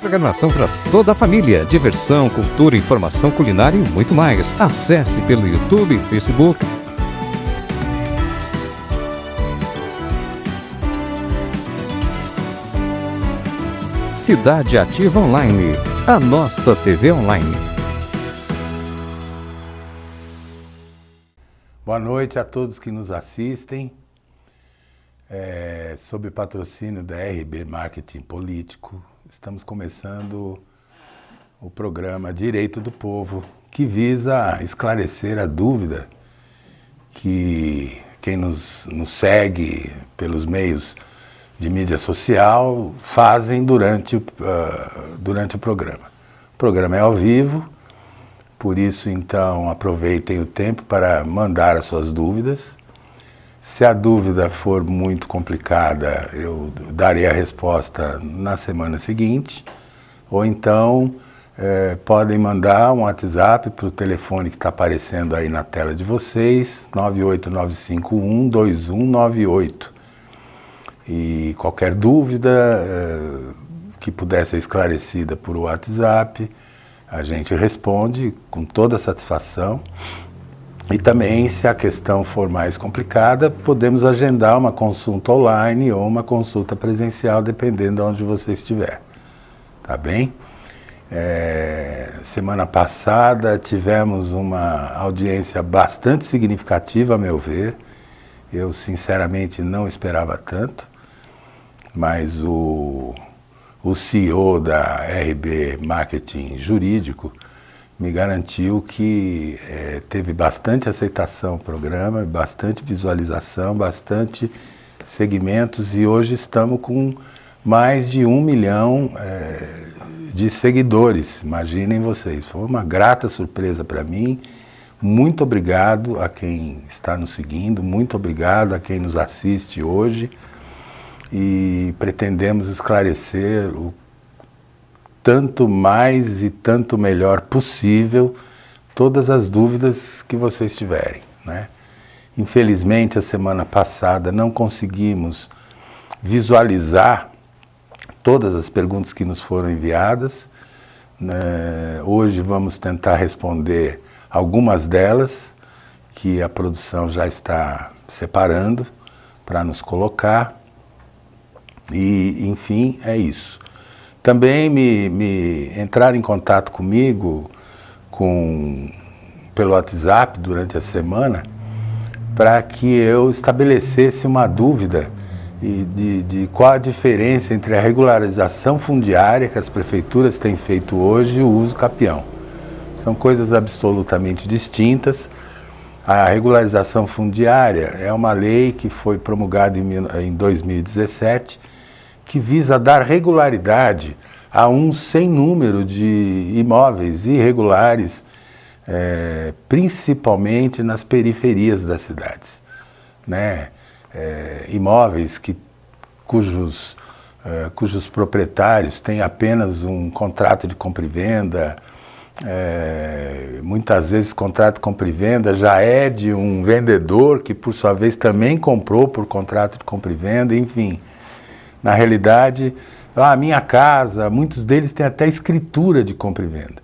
Programação para toda a família, diversão, cultura, informação culinária e muito mais. Acesse pelo YouTube e Facebook. Cidade Ativa Online, a nossa TV online. Boa noite a todos que nos assistem. Sob patrocínio da RB Marketing Político, estamos começando o programa Direito do Povo, que visa esclarecer a dúvida que quem nos segue pelos meios de mídia social fazem durante o programa. O programa é ao vivo, por isso então aproveitem o tempo para mandar as suas dúvidas. Se a dúvida for muito complicada, eu darei a resposta na semana seguinte, ou então podem mandar um WhatsApp para o telefone que está aparecendo aí na tela de vocês, 989512198. E qualquer dúvida que puder ser esclarecida por WhatsApp, a gente responde com toda satisfação. E também, se a questão for mais complicada, podemos agendar uma consulta online ou uma consulta presencial, dependendo de onde você estiver. Tá bem? Semana passada tivemos uma audiência bastante significativa, a meu ver. Eu, sinceramente, não esperava tanto, mas o CEO da RB Marketing Jurídico me garantiu que teve bastante aceitação o programa, bastante visualização, bastante segmentos, e hoje estamos com mais de 1 milhão de seguidores. Imaginem vocês, foi uma grata surpresa para mim. Muito obrigado a quem está nos seguindo, muito obrigado a quem nos assiste hoje, e pretendemos esclarecer o tanto mais e tanto melhor possível todas as dúvidas que vocês tiverem, né? Infelizmente, a semana passada não conseguimos visualizar todas as perguntas que nos foram enviadas, né? Hoje vamos tentar responder algumas delas, que a produção já está separando para nos colocar, e enfim, é isso. Também me entraram em contato comigo pelo WhatsApp durante a semana para que eu estabelecesse uma dúvida de qual a diferença entre a regularização fundiária que as prefeituras têm feito hoje e o uso capião. São coisas absolutamente distintas. A regularização fundiária é uma lei que foi promulgada em 2017, que visa dar regularidade a um sem número de imóveis irregulares, principalmente nas periferias das cidades, né? Imóveis cujos proprietários têm apenas um contrato de compra e venda. Muitas vezes contrato de compra e venda já é de um vendedor que, por sua vez, também comprou por contrato de compra e venda, enfim. Na realidade, a minha casa, muitos deles têm até escritura de compra e venda,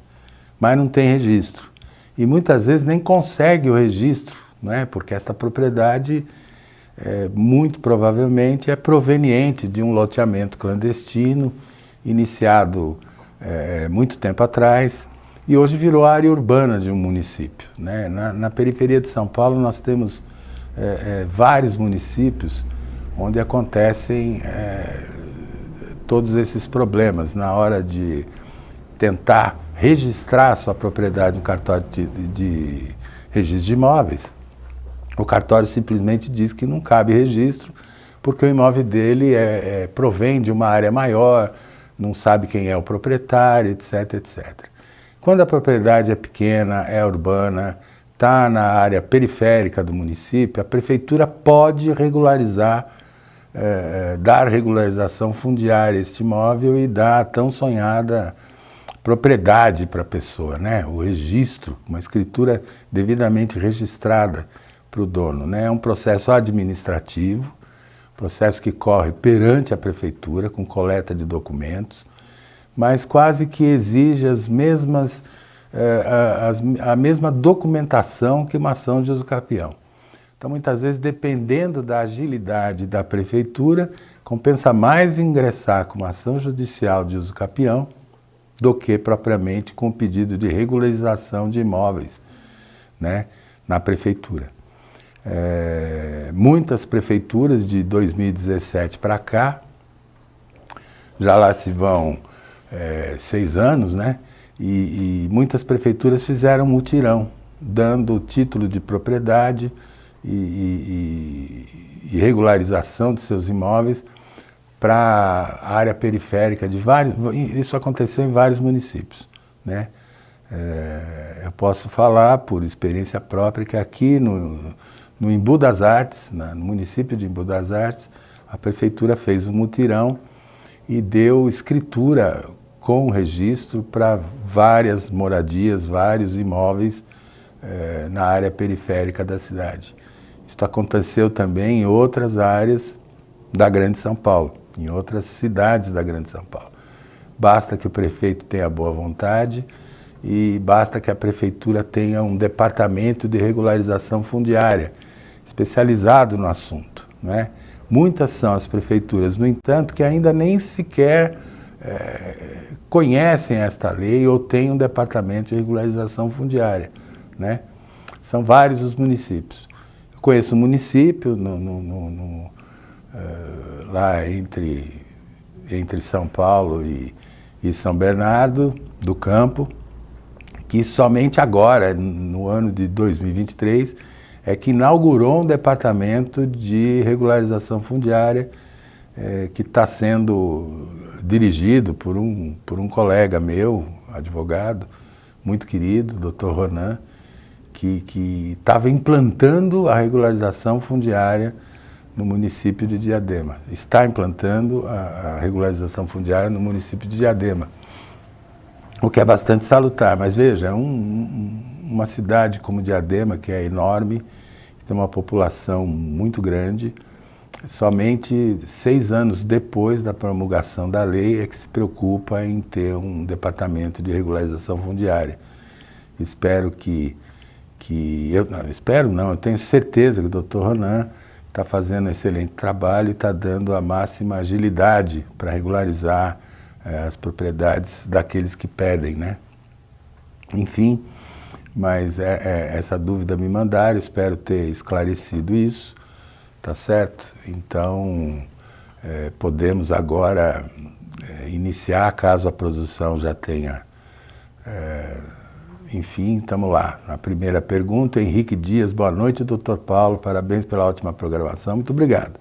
mas não tem registro. E muitas vezes nem consegue o registro, né? Porque essa propriedade, muito provavelmente, é proveniente de um loteamento clandestino, iniciado muito tempo atrás, e hoje virou área urbana de um município, né? Na periferia de São Paulo nós temos vários municípios onde acontecem todos esses problemas na hora de tentar registrar a sua propriedade no cartório de registro de imóveis. O cartório simplesmente diz que não cabe registro porque o imóvel dele provém de uma área maior, não sabe quem é o proprietário, etc, etc. Quando a propriedade é pequena, é urbana, está na área periférica do município, a prefeitura pode regularizar, dar regularização fundiária a este imóvel e dar a tão sonhada propriedade para a pessoa, né? O registro, uma escritura devidamente registrada para o dono, né? É um processo administrativo, processo que corre perante a prefeitura com coleta de documentos, mas quase que exige a mesma documentação que uma ação de usucapião. Então, muitas vezes, dependendo da agilidade da prefeitura, compensa mais ingressar com uma ação judicial de usucapião do que propriamente com o pedido de regularização de imóveis, né, na prefeitura. Muitas prefeituras de 2017 para cá, já lá se vão 6 anos, né, e muitas prefeituras fizeram mutirão, dando título de propriedade e regularização de seus imóveis para a área periférica de vários. Isso aconteceu em vários municípios, né? Eu posso falar por experiência própria que aqui no Embu das Artes, no município de Embu das Artes, a prefeitura fez um mutirão e deu escritura com registro para várias moradias, vários imóveis na área periférica da cidade. Isso aconteceu também em outras áreas da Grande São Paulo, em outras cidades da Grande São Paulo. Basta que o prefeito tenha boa vontade e basta que a prefeitura tenha um departamento de regularização fundiária especializado no assunto, né? Muitas são as prefeituras, no entanto, que ainda nem sequer conhecem esta lei ou têm um departamento de regularização fundiária, né? São vários os municípios. Eu conheço um município lá entre São Paulo e São Bernardo do Campo, que somente agora, no ano de 2023, é que inaugurou um departamento de regularização fundiária que está sendo dirigido por um colega meu, advogado, muito querido, Dr. Ronan, que estava implantando a regularização fundiária no município de Diadema. Está implantando a regularização fundiária no município de Diadema, o que é bastante salutar. Mas veja, uma cidade como Diadema, que é enorme, que tem uma população muito grande, somente 6 anos depois da promulgação da lei é que se preocupa em ter um departamento de regularização fundiária. Espero eu tenho certeza que o Dr. Ronan está fazendo um excelente trabalho e está dando a máxima agilidade para regularizar as propriedades daqueles que pedem, né? Enfim, mas essa dúvida me mandaram, espero ter esclarecido isso, tá certo? Então, podemos agora iniciar, caso a produção já tenha... Enfim, estamos lá. Na primeira pergunta, Henrique Dias, boa noite, doutor Paulo, parabéns pela ótima programação, muito obrigado.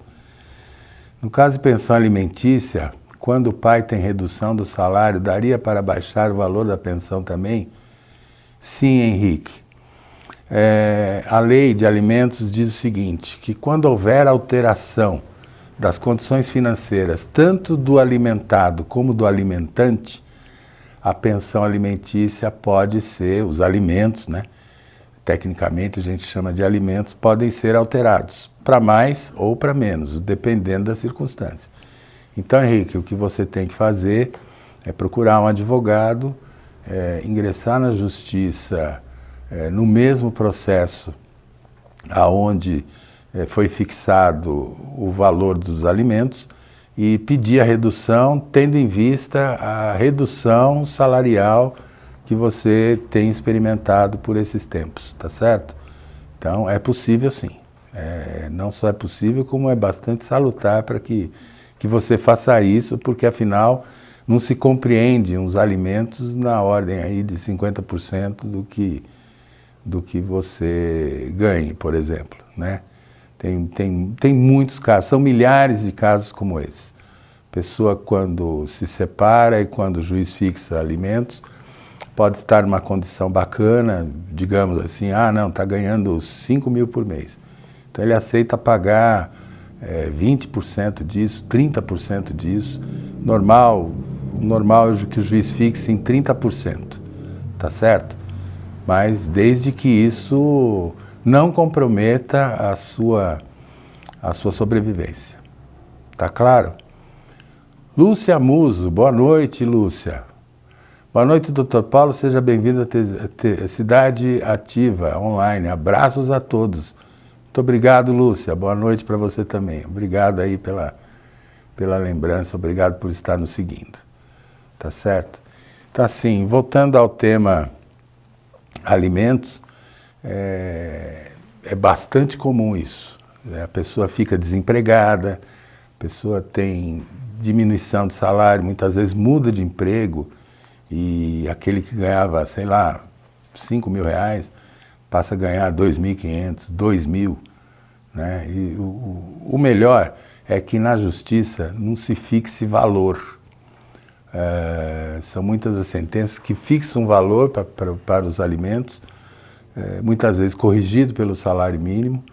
No caso de pensão alimentícia, quando o pai tem redução do salário, daria para baixar o valor da pensão também? Sim, Henrique. A lei de alimentos diz o seguinte, que quando houver alteração das condições financeiras, tanto do alimentado como do alimentante, a pensão alimentícia pode ser, os alimentos, né? Tecnicamente a gente chama de alimentos, podem ser alterados, para mais ou para menos, dependendo da circunstância. Então, Henrique, o que você tem que fazer é procurar um advogado, ingressar na justiça no mesmo processo aonde foi fixado o valor dos alimentos, e pedir a redução, tendo em vista a redução salarial que você tem experimentado por esses tempos, tá certo? Então, é possível sim. Não só é possível, como é bastante salutar para que você faça isso, porque afinal não se compreende uns alimentos na ordem aí de 50% do que você ganhe, por exemplo, né? Tem muitos casos, são milhares de casos como esse. Pessoa, quando se separa e quando o juiz fixa alimentos, pode estar numa condição bacana, digamos assim, não, está ganhando 5 mil por mês. Então ele aceita pagar 20% disso, 30% disso. Normal é que o juiz fixe em 30%, tá certo? Mas desde que isso não comprometa a sua sobrevivência. Tá claro? Lúcia Muso, boa noite, Lúcia. Boa noite, Dr. Paulo, seja bem-vindo à Cidade Ativa Online. Abraços a todos. Muito obrigado, Lúcia. Boa noite para você também. Obrigado aí pela lembrança, obrigado por estar nos seguindo. Tá certo? Então, assim, voltando ao tema alimentos, é bastante comum isso. A pessoa fica desempregada, a pessoa tem diminuição de salário, muitas vezes muda de emprego e aquele que ganhava, sei lá, 5 mil reais, passa a ganhar 2.500, 2.000, né? E o melhor é que na justiça não se fixe valor. São muitas as sentenças que fixam um valor para os alimentos, muitas vezes corrigido pelo salário mínimo,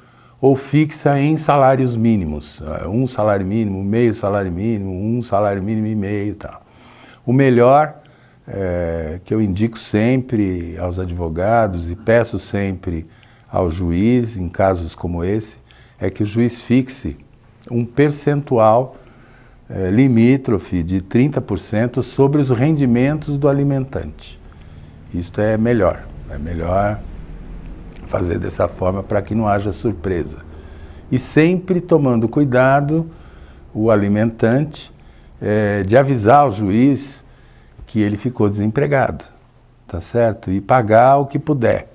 ou fixa em salários mínimos, um salário mínimo, meio salário mínimo, um salário mínimo e meio e tal. O melhor, que eu indico sempre aos advogados e peço sempre ao juiz, em casos como esse, é que o juiz fixe um percentual limítrofe de 30% sobre os rendimentos do alimentante. Isto é melhor fazer dessa forma para que não haja surpresa. E sempre tomando cuidado, o alimentante, de avisar ao juiz que ele ficou desempregado, tá certo? E pagar o que puder,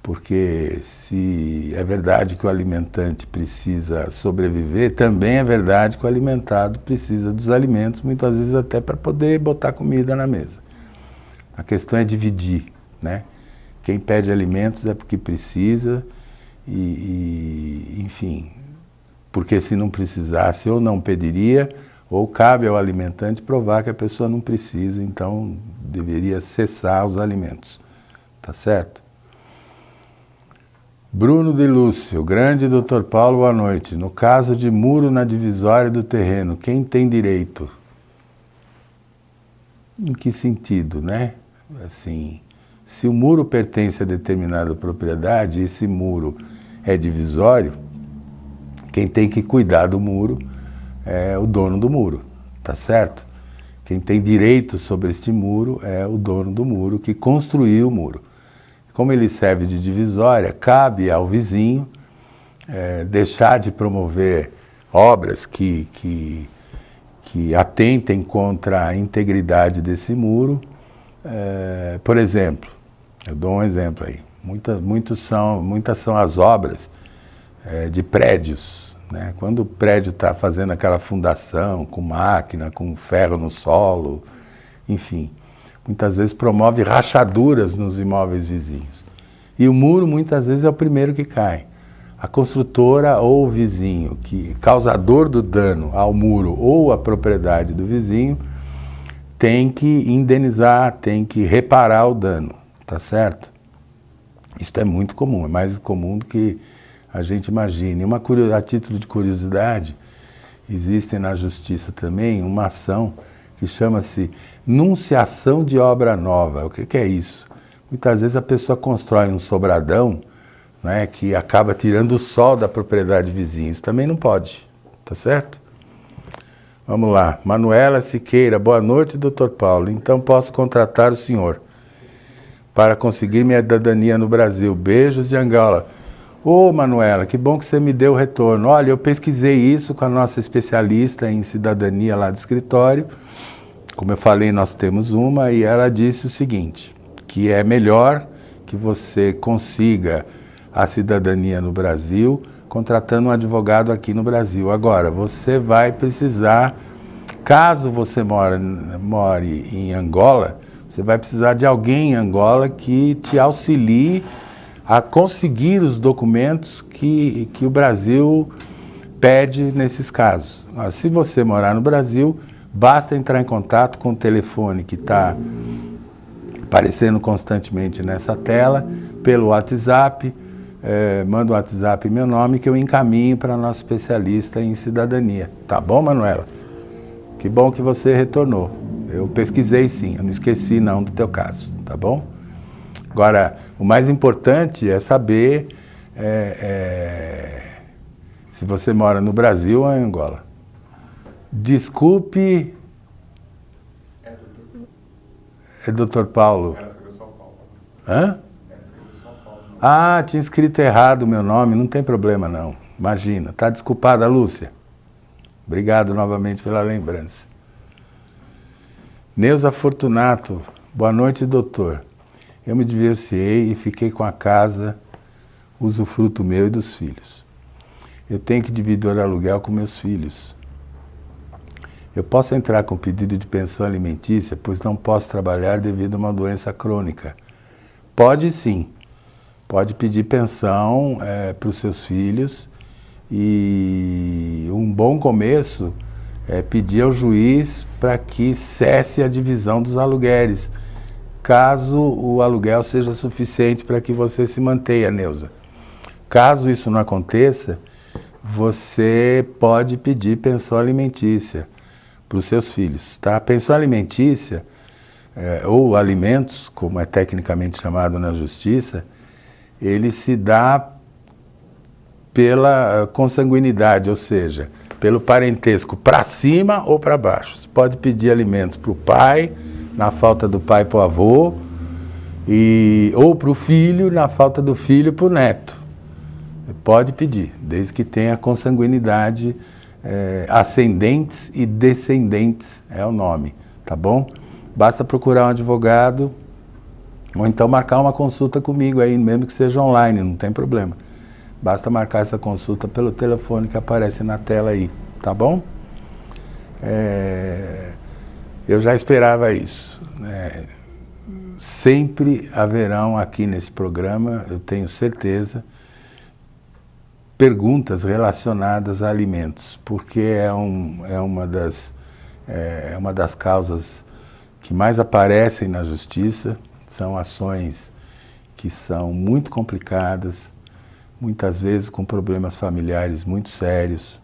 porque se é verdade que o alimentante precisa sobreviver, também é verdade que o alimentado precisa dos alimentos, muitas vezes até para poder botar comida na mesa. A questão é dividir, né? Quem pede alimentos é porque precisa enfim, porque se não precisasse ou não pediria, ou cabe ao alimentante provar que a pessoa não precisa, então deveria cessar os alimentos, tá certo? Bruno de Lúcio, grande Dr. Paulo, boa noite. No caso de muro na divisória do terreno, quem tem direito? Em que sentido, né? Assim, se o muro pertence a determinada propriedade, esse muro é divisório, quem tem que cuidar do muro é o dono do muro, tá certo? Quem tem direito sobre este muro é o dono do muro que construiu o muro. Como ele serve de divisória, cabe ao vizinho deixar de promover obras que atentem contra a integridade desse muro. Por exemplo, eu dou um exemplo aí, muitas são as obras de prédios, né? Quando o prédio está fazendo aquela fundação com máquina, com ferro no solo, enfim, muitas vezes promove rachaduras nos imóveis vizinhos. E o muro muitas vezes é o primeiro que cai. A construtora ou o vizinho, causador do dano ao muro ou à propriedade do vizinho, tem que indenizar, tem que reparar o dano, tá certo? Isso é muito comum, é mais comum do que a gente imagina. E a título de curiosidade, existe na justiça também uma ação que chama-se nunciação de obra nova. O que é isso? Muitas vezes a pessoa constrói um sobradão, né, que acaba tirando o sol da propriedade vizinha. Isso também não pode, tá certo? Vamos lá. Manuela Siqueira, boa noite, Dr. Paulo. Então posso contratar o senhor para conseguir minha cidadania no Brasil. Beijos de Angola. Ô, Manuela, que bom que você me deu o retorno. Olha, eu pesquisei isso com a nossa especialista em cidadania lá do escritório. Como eu falei, nós temos uma e ela disse o seguinte, que é melhor que você consiga a cidadania no Brasil contratando um advogado aqui no Brasil. Agora, você vai precisar, caso você more em Angola, você vai precisar de alguém em Angola que te auxilie a conseguir os documentos que o Brasil pede nesses casos. Se você morar no Brasil, basta entrar em contato com o telefone que está aparecendo constantemente nessa tela, pelo WhatsApp, manda o WhatsApp meu nome que eu encaminho para nosso especialista em cidadania. Tá bom, Manuela? Que bom que você retornou. Eu pesquisei sim, eu não esqueci não do teu caso, tá bom? Agora, o mais importante é saber se você mora no Brasil ou em Angola. Desculpe É Dr. Paulo. Hã? Ah, tinha escrito errado o meu nome, não tem problema não. Imagina. Tá desculpada, Lúcia? Obrigado novamente pela lembrança. Neuza Fortunato. Boa noite, doutor. Eu me divorciei e fiquei com a casa, usufruto meu e dos filhos. Eu tenho que dividir o aluguel com meus filhos. Eu posso entrar com pedido de pensão alimentícia, pois não posso trabalhar devido a uma doença crônica. Pode sim. Pode pedir pensão para os seus filhos e um bom começo é pedir ao juiz para que cesse a divisão dos aluguéis, caso o aluguel seja suficiente para que você se mantenha, Neuza. Caso isso não aconteça, você pode pedir pensão alimentícia para os seus filhos, tá? Pensão alimentícia, ou alimentos, como é tecnicamente chamado na justiça, ele se dá pela consanguinidade, ou seja, pelo parentesco para cima ou para baixo. Você pode pedir alimentos para o pai, na falta do pai para o avô, ou para o filho, na falta do filho para o neto. Você pode pedir, desde que tenha consanguinidade, ascendentes e descendentes é o nome, tá bom? Basta procurar um advogado ou então marcar uma consulta comigo aí, mesmo que seja online, não tem problema. Basta marcar essa consulta pelo telefone que aparece na tela aí, tá bom? Eu já esperava isso. Sempre haverão aqui nesse programa, eu tenho certeza, perguntas relacionadas a alimentos, porque é uma das causas que mais aparecem na justiça. São ações que são muito complicadas, muitas vezes com problemas familiares muito sérios.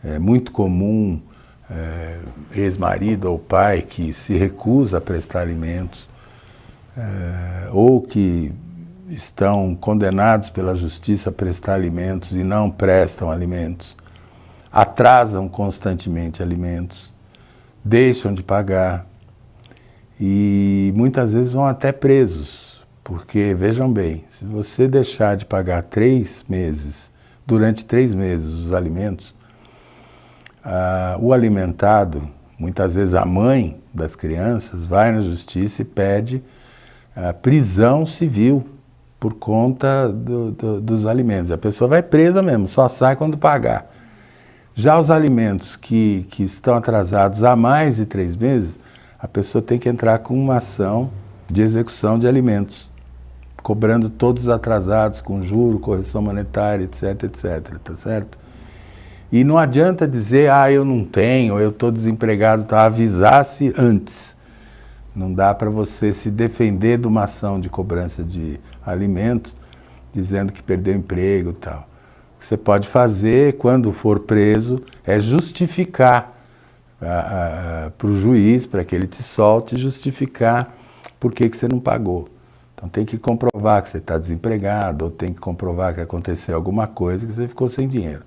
É muito comum ex-marido ou pai que se recusa a prestar alimentos, ou que estão condenados pela justiça a prestar alimentos e não prestam alimentos, atrasam constantemente alimentos, deixam de pagar. E muitas vezes vão até presos, porque, vejam bem, se você deixar de pagar durante 3 meses os alimentos, o alimentado, muitas vezes a mãe das crianças, vai na justiça e pede prisão civil por conta dos alimentos. A pessoa vai presa mesmo, só sai quando pagar. Já os alimentos que estão atrasados há mais de 3 meses, a pessoa tem que entrar com uma ação de execução de alimentos, cobrando todos os atrasados com juro, correção monetária, etc, etc, tá certo? E não adianta dizer, eu não tenho, eu estou desempregado, tá? Avisasse antes. Não dá para você se defender de uma ação de cobrança de alimentos, dizendo que perdeu emprego e tal. O que você pode fazer, quando for preso, é justificar para o juiz, para que ele te solte, justificar por que você não pagou. Então tem que comprovar que você está desempregado, ou tem que comprovar que aconteceu alguma coisa que você ficou sem dinheiro.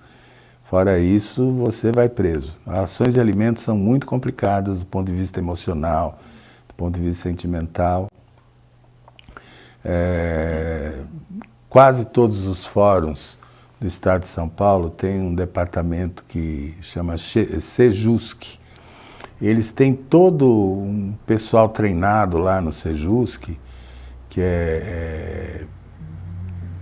Fora isso, você vai preso. Ações de alimentos são muito complicadas do ponto de vista emocional, do ponto de vista sentimental. Quase todos os fóruns do Estado de São Paulo têm um departamento que chama Sejusc. Eles têm todo um pessoal treinado lá no Sejusc, que é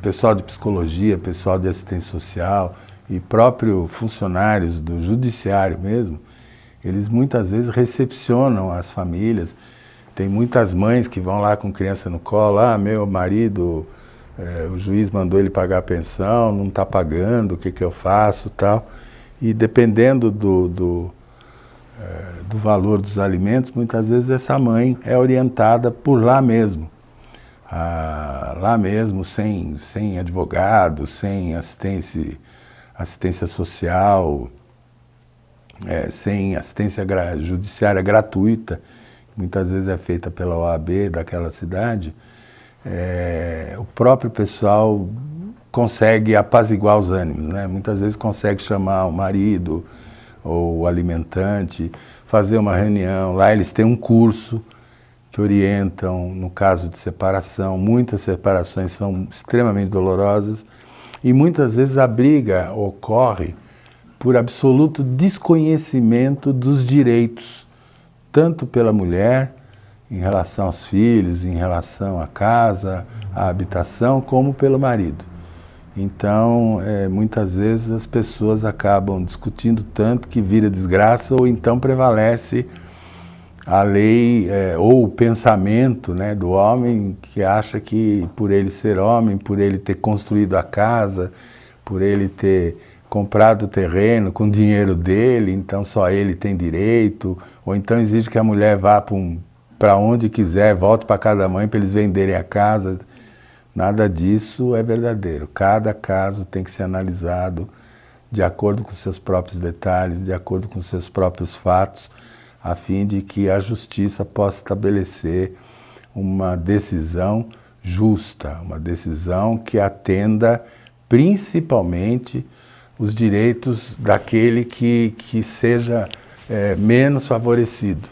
pessoal de psicologia, pessoal de assistência social e próprio funcionários do judiciário mesmo. Eles muitas vezes recepcionam as famílias. Tem muitas mães que vão lá com criança no colo, meu marido, o juiz mandou ele pagar a pensão, não está pagando, o que eu faço, tal. E dependendo do valor dos alimentos, muitas vezes essa mãe é orientada por lá mesmo. Lá mesmo, sem advogado, sem assistência social, sem assistência judiciária gratuita, muitas vezes é feita pela OAB daquela cidade. O próprio pessoal consegue apaziguar os ânimos, né? Muitas vezes consegue chamar o marido ou o alimentante, fazer uma reunião. Lá eles têm um curso que orientam no caso de separação. Muitas separações são extremamente dolorosas e muitas vezes a briga ocorre por absoluto desconhecimento dos direitos, tanto pela mulher, em relação aos filhos, em relação à casa, à habitação, como pelo marido. Então, muitas vezes as pessoas acabam discutindo tanto que vira desgraça, ou então prevalece a lei ou o pensamento, né, do homem, que acha que por ele ser homem, por ele ter construído a casa, por ele ter comprado o terreno com o dinheiro dele, então só ele tem direito, ou então exige que a mulher vá para onde quiser, volte para casa da mãe para eles venderem a casa. Nada disso é verdadeiro. Cada caso tem que ser analisado de acordo com seus próprios detalhes, de acordo com seus próprios fatos, a fim de que a justiça possa estabelecer uma decisão justa, uma decisão que atenda principalmente os direitos daquele que seja menos favorecido.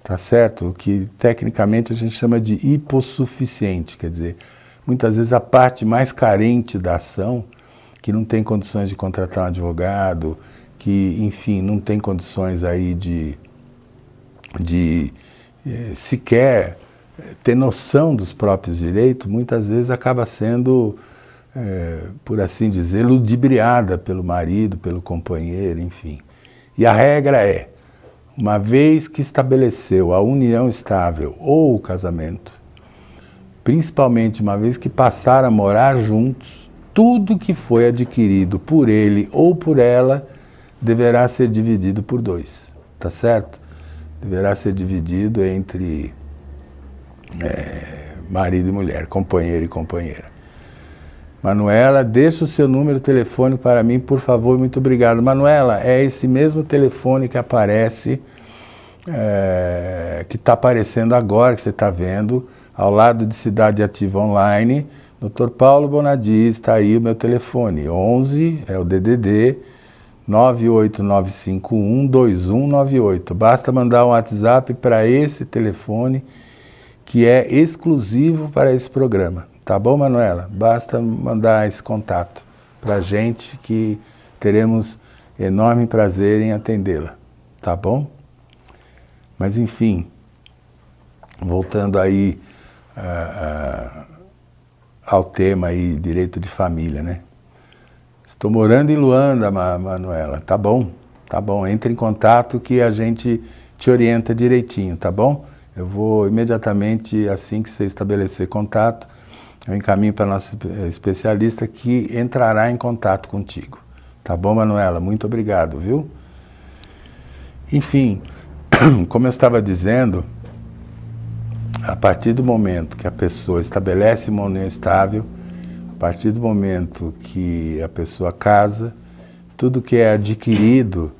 Tá certo? O que tecnicamente a gente chama de hipossuficiente, quer dizer, muitas vezes a parte mais carente da ação, que não tem condições de contratar um advogado, que, enfim, não tem condições aí de sequer ter noção dos próprios direitos, muitas vezes acaba sendo, por assim dizer, ludibriada pelo marido, pelo companheiro, enfim. E a regra é, uma vez que estabeleceu a união estável ou o casamento, principalmente uma vez que passaram a morar juntos, tudo que foi adquirido por ele ou por ela deverá ser dividido por 2, tá certo? Deverá ser dividido entre marido e mulher, companheiro e companheira. Manuela, deixa o seu número de telefone para mim, por favor, muito obrigado. Manuela, é esse mesmo telefone que aparece, que está aparecendo agora, que você está vendo, ao lado de Cidade Ativa Online. Dr. Paulo Bonadi, está aí o meu telefone, 11, é o DDD, 989512198. Basta mandar um WhatsApp para esse telefone, que é exclusivo para esse programa. Tá bom, Manuela? Basta mandar esse contato para a gente, que teremos enorme prazer em atendê-la. Tá bom? Mas, enfim, voltando aí ao tema aí, direito de família, né? Estou morando em Luanda, Manuela. Tá bom, entre em contato que a gente te orienta direitinho, tá bom? Eu vou imediatamente, assim que você estabelecer contato, eu encaminho para a nossa especialista, que entrará em contato contigo. Tá bom, Manuela? Muito obrigado, viu? Enfim, como eu estava dizendo, a partir do momento que a pessoa estabelece uma união estável, a partir do momento que a pessoa casa, tudo que é adquirido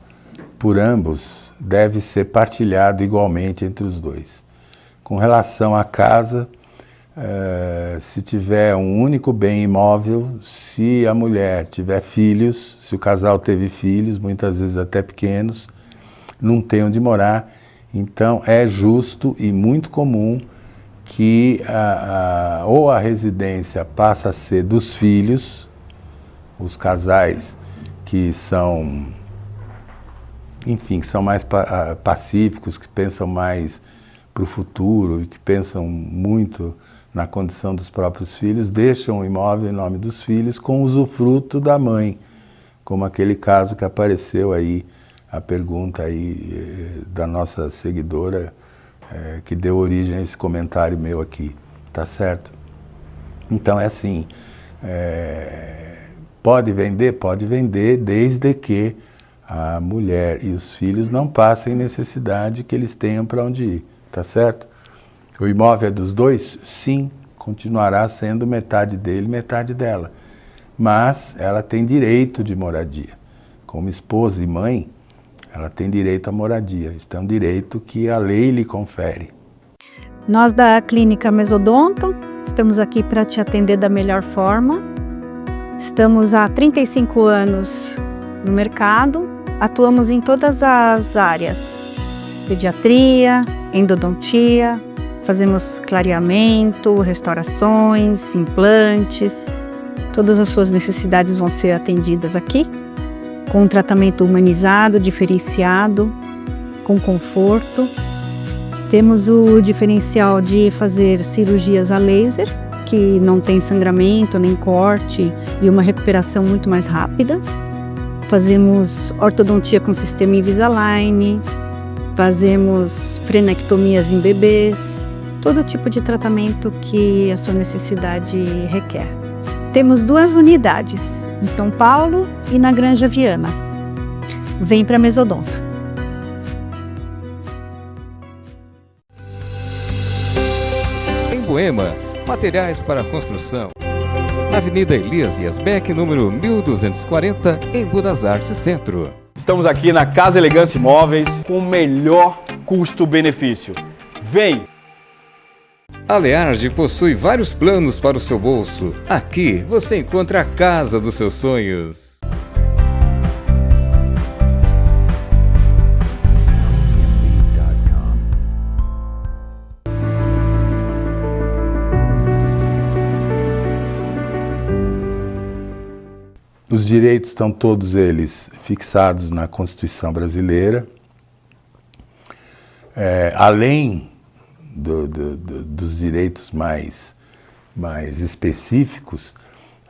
por ambos deve ser partilhado igualmente entre os dois. Com relação à casa, se tiver um único bem imóvel, se a mulher tiver filhos, se o casal teve filhos, muitas vezes até pequenos, não tem onde morar, então é justo e muito comum que ou a residência passa a ser dos filhos, os casais que são, enfim, que são mais pacíficos, que pensam mais para o futuro e que pensam muito na condição dos próprios filhos, deixam o imóvel em nome dos filhos com usufruto da mãe, como aquele caso que apareceu aí, a pergunta aí da nossa seguidora, que deu origem a esse comentário meu aqui, tá certo? Então é assim, pode vender? Pode vender, desde que a mulher e os filhos não passem necessidade, que eles tenham para onde ir, tá certo? O imóvel é dos dois? Sim, continuará sendo metade dele, metade dela. Mas ela tem direito de moradia. Como esposa e mãe, ela tem direito à moradia. Isso é um direito que a lei lhe confere. Nós da Clínica Mesodonto estamos aqui para te atender da melhor forma. Estamos há 35 anos no mercado, atuamos em todas as áreas: pediatria, endodontia, fazemos clareamento, restaurações, implantes. Todas as suas necessidades vão ser atendidas aqui, com um tratamento humanizado, diferenciado, com conforto. Temos o diferencial de fazer cirurgias a laser, que não tem sangramento nem corte e uma recuperação muito mais rápida. Fazemos ortodontia com sistema Invisalign, fazemos frenectomias em bebês, todo tipo de tratamento que a sua necessidade requer. Temos 2 unidades, em São Paulo e na Granja Viana. Vem para Mesodonto. Em Moema, materiais para construção. Na Avenida Elias Yasbeck, número 1240, em Budas Artes Centro. Estamos aqui na Casa Elegância Imóveis com o melhor custo-benefício. Vem! A Learde possui vários planos para o seu bolso. Aqui você encontra a casa dos seus sonhos. Os direitos estão todos eles fixados na Constituição brasileira. Além dos direitos mais específicos,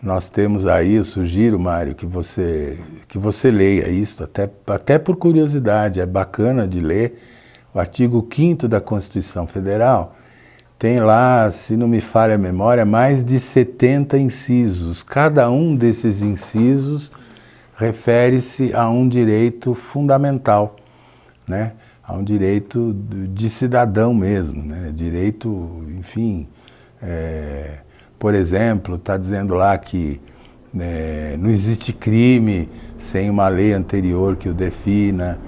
nós temos aí, eu sugiro, Mário, que você leia isso, até por curiosidade, é bacana de ler. O artigo 5º da Constituição Federal tem lá, se não me falha a memória, mais de 70 incisos. Cada um desses incisos refere-se a um direito fundamental, né? A um direito de cidadão mesmo, né? Direito, enfim, por exemplo, está dizendo lá que não existe crime sem uma lei anterior que o defina,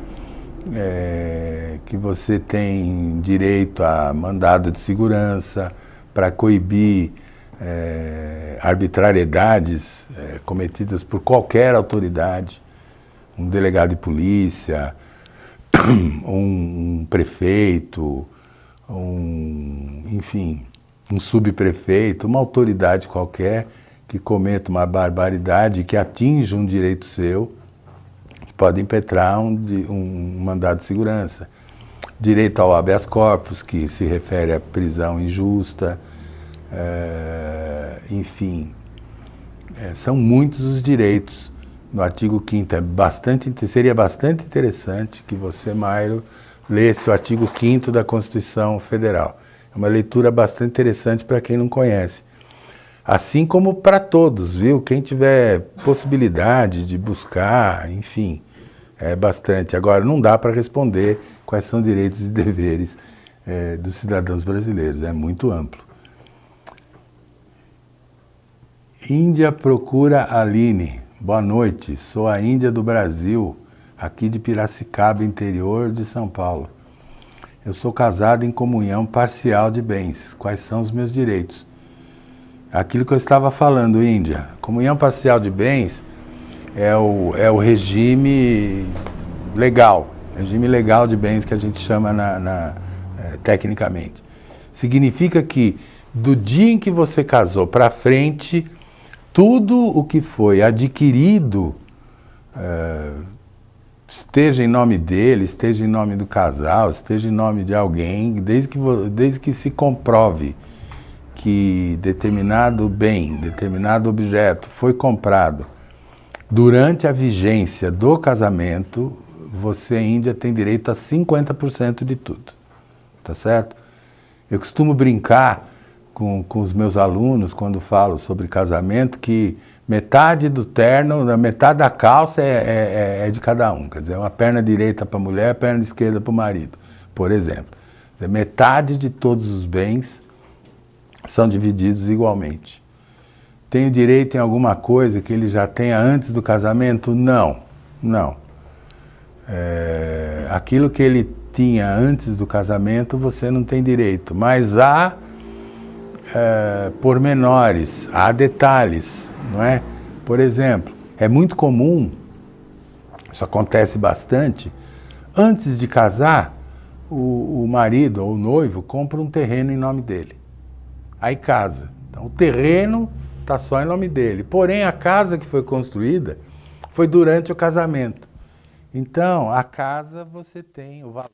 que você tem direito a mandado de segurança para coibir arbitrariedades cometidas por qualquer autoridade, um delegado de polícia, um prefeito, enfim, um subprefeito, uma autoridade qualquer que cometa uma barbaridade que atinja um direito seu, pode impetrar um mandado de segurança. Direito ao habeas corpus, que se refere à prisão injusta, enfim, são muitos os direitos. No artigo 5º seria bastante interessante que você, Mairo, lesse o artigo 5º da Constituição Federal. É uma leitura bastante interessante para quem não conhece. Assim como para todos, viu? Quem tiver possibilidade de buscar, enfim, é bastante. Agora, não dá para responder quais são direitos e deveres dos cidadãos brasileiros, é muito amplo. Índia procura Aline. Boa noite, sou a Índia do Brasil, aqui de Piracicaba, interior de São Paulo. Eu sou casado em comunhão parcial de bens. Quais são os meus direitos? Aquilo que eu estava falando, Índia. Comunhão parcial de bens é o regime legal de bens que a gente chama tecnicamente. Significa que do dia em que você casou para frente, tudo o que foi adquirido, esteja em nome dele, esteja em nome do casal, esteja em nome de alguém, desde que se comprove que determinado bem, determinado objeto foi comprado durante a vigência do casamento, você, Índia, tem direito a 50% de tudo, tá certo? Eu costumo brincar com os meus alunos, quando falo sobre casamento, que metade do terno, metade da calça é de cada um. Quer dizer, uma perna direita para a mulher, a perna esquerda para o marido, por exemplo. Metade de todos os bens são divididos igualmente. Tem direito em alguma coisa que ele já tenha antes do casamento? Não, não. Aquilo que ele tinha antes do casamento, você não tem direito. Mas há pormenores, há detalhes, não é? Por exemplo, é muito comum isso acontece bastante, antes de casar, o marido ou o noivo compra um terreno em nome dele. Aí casa. Então o terreno está só em nome dele. Porém, a casa que foi construída foi durante o casamento. Então, a casa você tem o valor.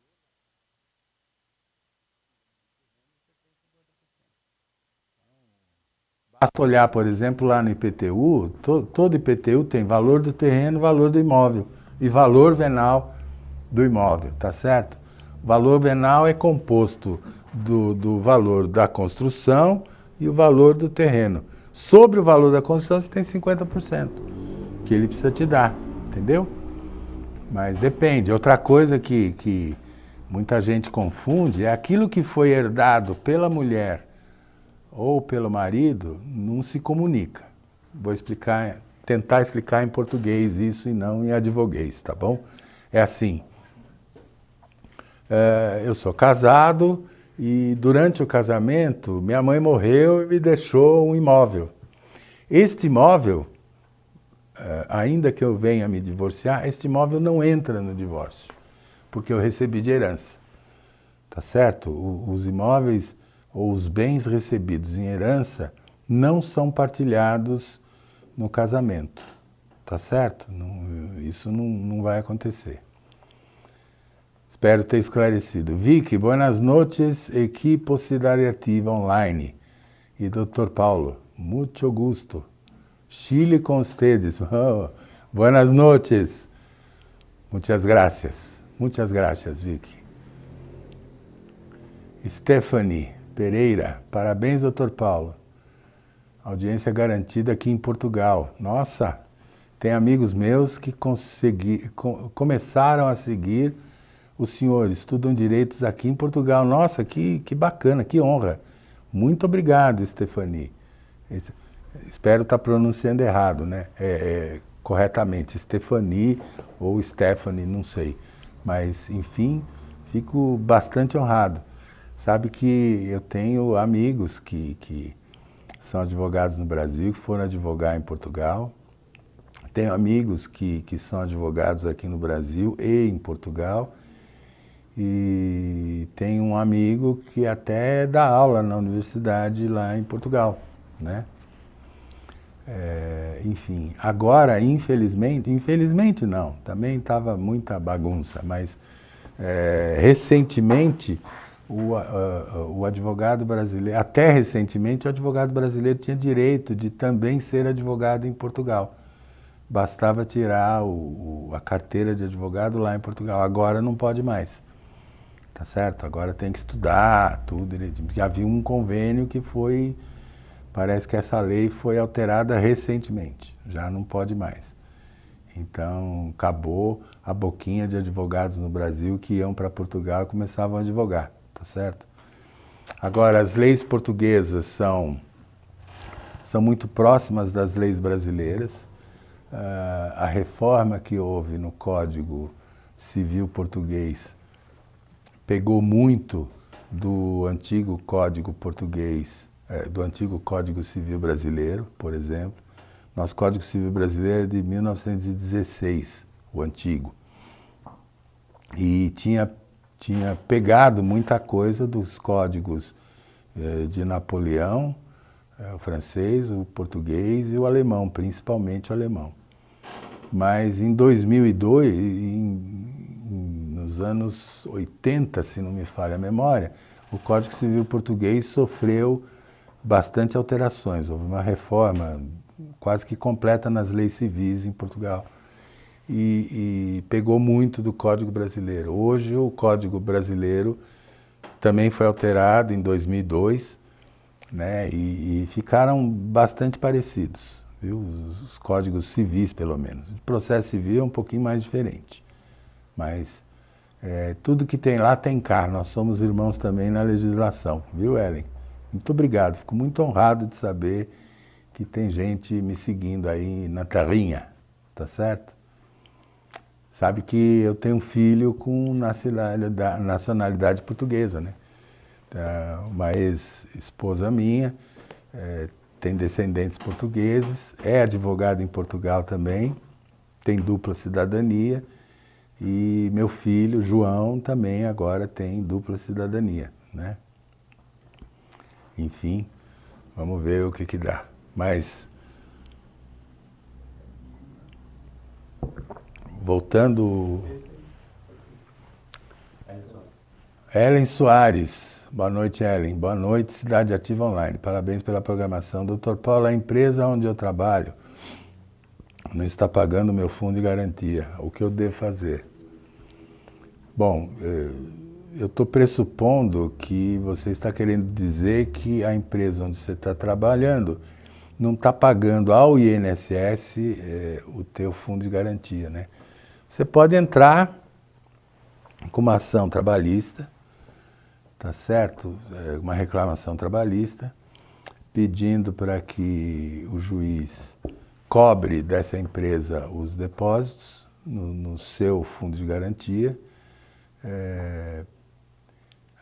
Basta olhar, por exemplo, lá no IPTU, todo IPTU tem valor do terreno, valor do imóvel e valor venal do imóvel, tá certo? O valor venal é composto do valor da construção e o valor do terreno. Sobre o valor da construção, você tem 50%, que ele precisa te dar, entendeu? Mas depende. Outra coisa que muita gente confunde é aquilo que foi herdado pela mulher ou pelo marido, não se comunica. Vou explicar, tentar explicar em português isso e não em advoguês, tá bom? É assim, eu sou casado e durante o casamento minha mãe morreu e me deixou um imóvel. Este imóvel, ainda que eu venha me divorciar, este imóvel não entra no divórcio, porque eu recebi de herança, tá certo? Os imóveis ou os bens recebidos em herança não são partilhados no casamento, tá certo? Isso não vai acontecer. Espero ter esclarecido. Vicky, buenas noches, equipo Cidade Online. E Dr. Paulo, muito gusto. Chile com ustedes. Oh, buenas noches. Muchas gracias. Muchas gracias, Vicky. Stephanie Pereira, parabéns, Dr. Paulo. Audiência garantida aqui em Portugal. Nossa, tem amigos meus que começaram a seguir o senhor, estudam direitos aqui em Portugal. Nossa, que bacana, que honra. Muito obrigado, Stephanie. Espero estar pronunciando errado, né? Corretamente, Stephanie ou Stephanie, não sei. Mas, enfim, fico bastante honrado. Sabe que eu tenho amigos que são advogados no Brasil, que foram advogar em Portugal. Tenho amigos que são advogados aqui no Brasil e em Portugal. E tenho um amigo que até dá aula na universidade lá em Portugal, né? Enfim, agora, infelizmente não, também estava muita bagunça, mas recentemente o advogado brasileiro, até recentemente o advogado brasileiro tinha direito de também ser advogado em Portugal. Bastava tirar a carteira de advogado lá em Portugal, agora não pode mais. Tá certo? Agora tem que estudar tudo. Havia um convênio que parece que essa lei foi alterada recentemente, já não pode mais. Então, acabou a boquinha de advogados no Brasil que iam para Portugal e começavam a advogar, tá certo? Agora, as leis portuguesas são muito próximas das leis brasileiras. A reforma que houve no Código Civil Português pegou muito do antigo Código Português, do antigo Código Civil Brasileiro, por exemplo. Nosso Código Civil Brasileiro é de 1916, o antigo. E tinha pegado muita coisa dos códigos de Napoleão, o francês, o português e o alemão, principalmente o alemão. Mas em 2002, nos anos 80, se não me falha a memória, o Código Civil Português sofreu bastante alterações. Houve uma reforma quase que completa nas leis civis em Portugal e pegou muito do Código Brasileiro. Hoje o Código Brasileiro também foi alterado em 2002, né, e ficaram bastante parecidos, viu? Os códigos civis, pelo menos. O processo civil é um pouquinho mais diferente, mas tudo que tem lá tem cá. Nós somos irmãos também na legislação, viu, Ellen? Muito obrigado, fico muito honrado de saber que tem gente me seguindo aí na terrinha, tá certo? Sabe que eu tenho um filho com nacionalidade portuguesa, né? Uma ex-esposa minha tem descendentes portugueses, é advogada em Portugal também, tem dupla cidadania e meu filho, João, também agora tem dupla cidadania, né? Enfim, vamos ver o que dá. Mas, voltando... Ellen Soares. Boa noite, Ellen. Boa noite, Cidade Ativa Online. Parabéns pela programação. Dr. Paulo, a empresa onde eu trabalho não está pagando o meu fundo de garantia. O que eu devo fazer? Bom, eu estou pressupondo que você está querendo dizer que a empresa onde você está trabalhando não está pagando ao INSS o teu fundo de garantia, né? Você pode entrar com uma ação trabalhista, tá certo? Uma reclamação trabalhista, pedindo para que o juiz cobre dessa empresa os depósitos no seu fundo de garantia.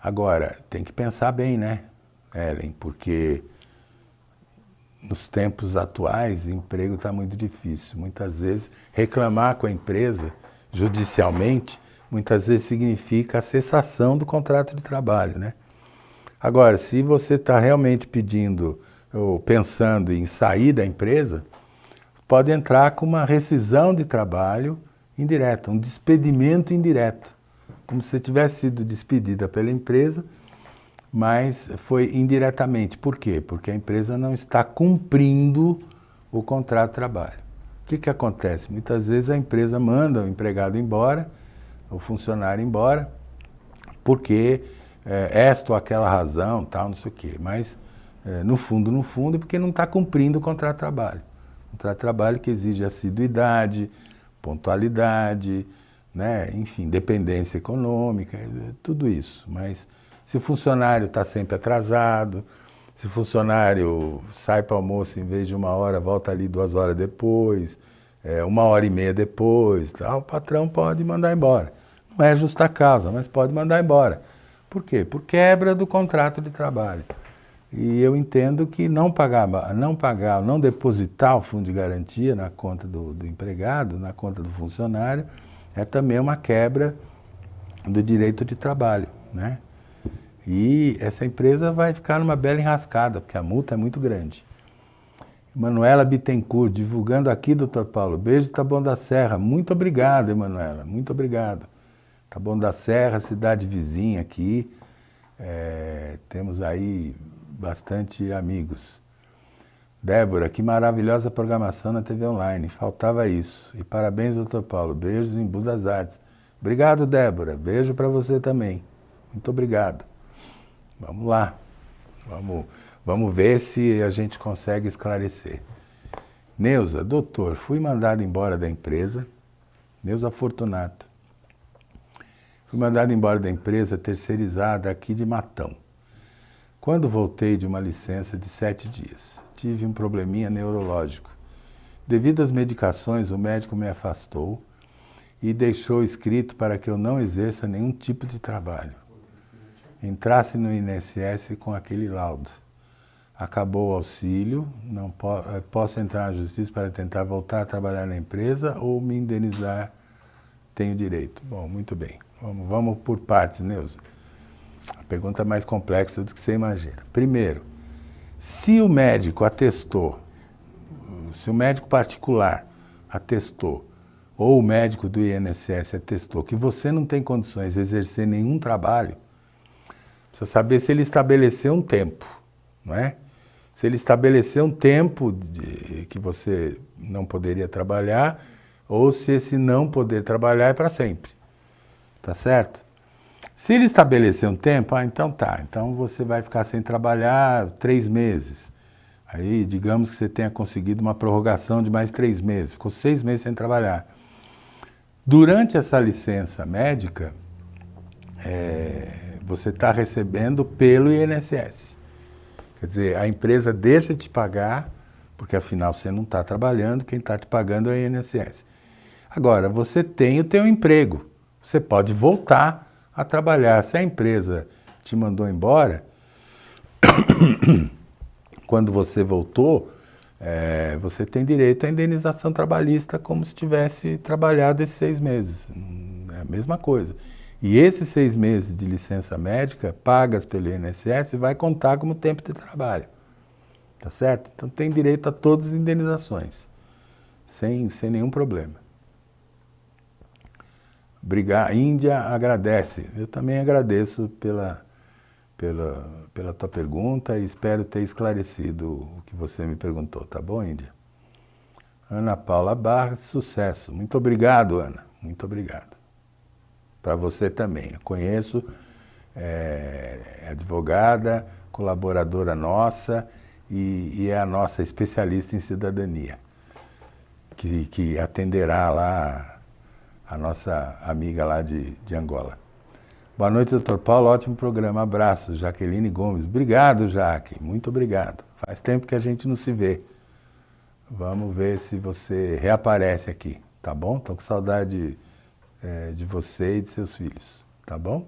Agora, tem que pensar bem, né, Ellen? Porque nos tempos atuais, emprego está muito difícil. Muitas vezes, reclamar com a empresa, judicialmente, muitas vezes significa a cessação do contrato de trabalho, né? Agora, se você está realmente pedindo ou pensando em sair da empresa, pode entrar com uma rescisão de trabalho indireta, um despedimento indireto, como se tivesse sido despedida pela empresa, mas foi indiretamente. Por quê? Porque a empresa não está cumprindo o contrato de trabalho. O que acontece? Muitas vezes a empresa manda o empregado embora, o funcionário embora, porque esta ou aquela razão, tal, não sei o quê. Mas, no fundo, é porque não está cumprindo o contrato de trabalho. O contrato de trabalho que exige assiduidade, pontualidade, né? Enfim, dependência econômica, tudo isso. Mas se o funcionário está sempre atrasado, se o funcionário sai para o almoço em vez de 1 hora, volta ali 2 horas depois, 1h30 depois, tal, o patrão pode mandar embora. Não é justa causa, mas pode mandar embora. Por quê? Por quebra do contrato de trabalho. E eu entendo que não depositar o fundo de garantia na conta do empregado, na conta do funcionário, é também uma quebra do direito de trabalho, né? E essa empresa vai ficar numa bela enrascada, porque a multa é muito grande. Manuela Bittencourt, divulgando aqui, doutor Paulo. Beijo, Taboão da Serra. Muito obrigado, Emanuela, muito obrigado. Taboão da Serra, cidade vizinha aqui. Temos aí bastante amigos. Débora, que maravilhosa programação na TV Online. Faltava isso. E parabéns, doutor Paulo. Beijos em Budas Artes. Obrigado, Débora. Beijo para você também. Muito obrigado. Vamos lá. Vamos ver se a gente consegue esclarecer. Neuza, doutor, fui mandado embora da empresa. Neuza Fortunato. Fui mandado embora da empresa terceirizada aqui de Matão. Quando voltei de uma licença de 7 dias, tive um probleminha neurológico. Devido às medicações, o médico me afastou e deixou escrito para que eu não exerça nenhum tipo de trabalho. Entrasse no INSS com aquele laudo. Acabou o auxílio, posso entrar na justiça para tentar voltar a trabalhar na empresa ou me indenizar? Tenho direito. Bom, muito bem. Vamos por partes, Neuza. A pergunta é mais complexa do que você imagina. Primeiro, se o médico atestou, se o médico particular atestou, ou o médico do INSS atestou que você não tem condições de exercer nenhum trabalho, precisa saber se ele estabeleceu um tempo, não é? Se ele estabeleceu um tempo que você não poderia trabalhar, ou se esse não poder trabalhar é para sempre, tá certo? Se ele estabelecer um tempo, então tá, então você vai ficar sem trabalhar 3 meses. Aí, digamos que você tenha conseguido uma prorrogação de mais 3 meses, ficou 6 meses sem trabalhar. Durante essa licença médica, você está recebendo pelo INSS. Quer dizer, a empresa deixa de te pagar, porque afinal você não está trabalhando, quem está te pagando é o INSS. Agora, você tem o teu emprego, você pode voltar a trabalhar. Se a empresa te mandou embora, quando você voltou, você tem direito à indenização trabalhista como se tivesse trabalhado esses 6 meses. É a mesma coisa. E esses 6 meses de licença médica, pagas pelo INSS, vai contar como tempo de trabalho. Tá certo? Então tem direito a todas as indenizações, sem nenhum problema. Índia agradece. Eu também agradeço pela tua pergunta e espero ter esclarecido o que você me perguntou, tá bom, Índia? Ana Paula Barros, sucesso. Muito obrigado, Ana. Muito obrigado. Para você também. Eu conheço, é advogada, colaboradora nossa e é a nossa especialista em cidadania, que atenderá lá a nossa amiga lá de Angola. Boa noite, doutor Paulo. Ótimo programa. Abraços. Jaqueline Gomes. Obrigado, Jaque. Muito obrigado. Faz tempo que a gente não se vê. Vamos ver se você reaparece aqui, tá bom? Estou com saudade de você e de seus filhos, tá bom?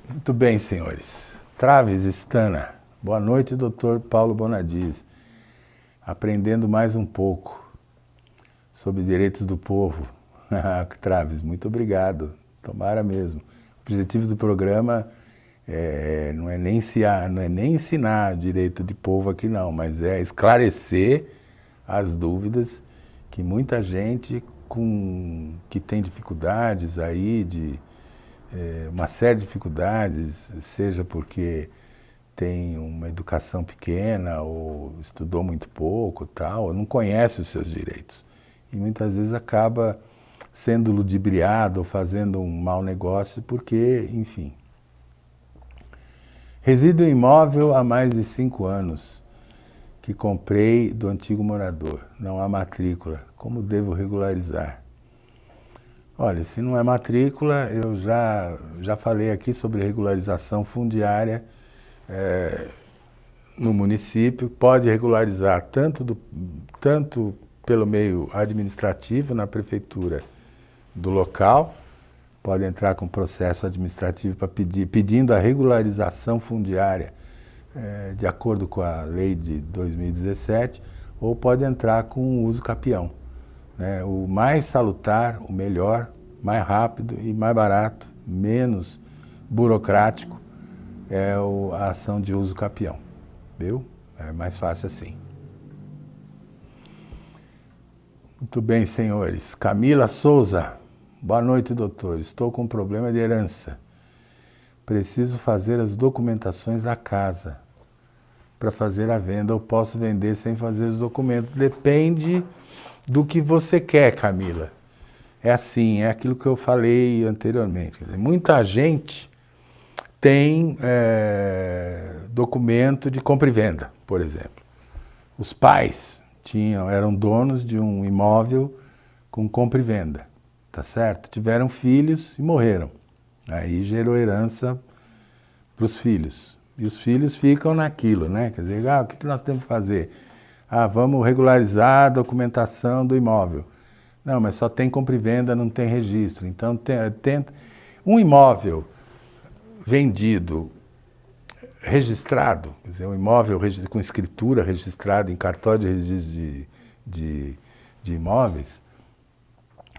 Muito bem, senhores. Traves Stana. Boa noite, doutor Paulo Bonadies. Aprendendo mais um pouco sobre direitos do povo. Traves, muito obrigado. Tomara mesmo. O objetivo do programa não é nem ensinar direito de povo aqui não, mas é esclarecer as dúvidas que muita gente que tem dificuldades aí, uma série de dificuldades, seja porque tem uma educação pequena ou estudou muito pouco, tal, ou não conhece os seus direitos. E muitas vezes acaba sendo ludibriado ou fazendo um mau negócio porque, enfim. Resido em imóvel há mais de 5 anos, que comprei do antigo morador. Não há matrícula. Como devo regularizar? Olha, se não é matrícula, eu já falei aqui sobre regularização fundiária no município. Pode regularizar tanto pelo meio administrativo na prefeitura do local, pode entrar com processo administrativo para pedindo a regularização fundiária de acordo com a lei de 2017, ou pode entrar com o uso capião. Né? O mais salutar, o melhor, mais rápido e mais barato, menos burocrático, é a ação de uso capião. Viu? É mais fácil assim. Muito bem, senhores. Camila Souza. Boa noite, doutor. Estou com um problema de herança. Preciso fazer as documentações da casa para fazer a venda. Eu posso vender sem fazer os documentos. Depende do que você quer, Camila. É assim, é aquilo que eu falei anteriormente. Quer dizer, muita gente tem documento de compra e venda, por exemplo. Os pais eram donos de um imóvel com compra e venda, tá certo? Tiveram filhos e morreram. Aí gerou herança para os filhos. E os filhos ficam naquilo, né? Quer dizer, o que nós temos que fazer? Vamos regularizar a documentação do imóvel. Não, mas só tem compra e venda, não tem registro. Então, tenta um imóvel vendido, registrado, quer dizer, um imóvel com escritura registrada em cartório de registro de imóveis,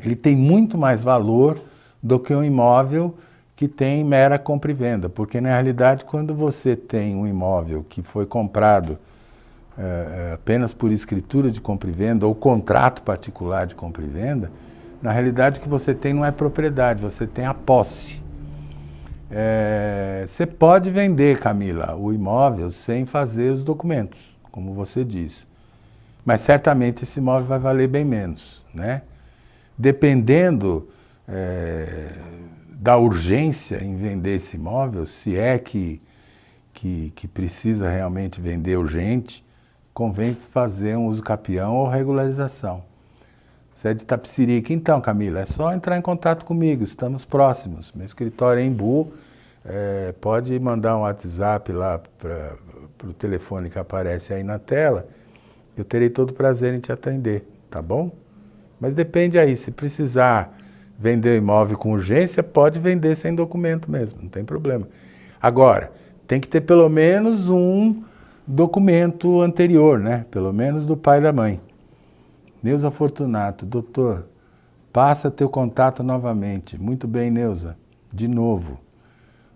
ele tem muito mais valor do que um imóvel que tem mera compra e venda, porque na realidade quando você tem um imóvel que foi comprado apenas por escritura de compra e venda ou contrato particular de compra e venda, na realidade o que você tem não é propriedade, você tem a posse. Você pode vender, Camila, o imóvel sem fazer os documentos, como você diz. Mas certamente esse imóvel vai valer bem menos, né? Dependendo da urgência em vender esse imóvel, se é que precisa realmente vender urgente, convém fazer um uso capião ou regularização. Você é de Itapecerica. Então, Camila, é só entrar em contato comigo, estamos próximos. Meu escritório é em Embu, pode mandar um WhatsApp lá para o telefone que aparece aí na tela, eu terei todo o prazer em te atender, tá bom? Mas depende aí, se precisar vender o imóvel com urgência, pode vender sem documento mesmo, não tem problema. Agora, tem que ter pelo menos um documento anterior, né? Pelo menos do pai e da mãe. Neuza Fortunato, doutor, passa teu contato novamente. Muito bem, Neuza, de novo.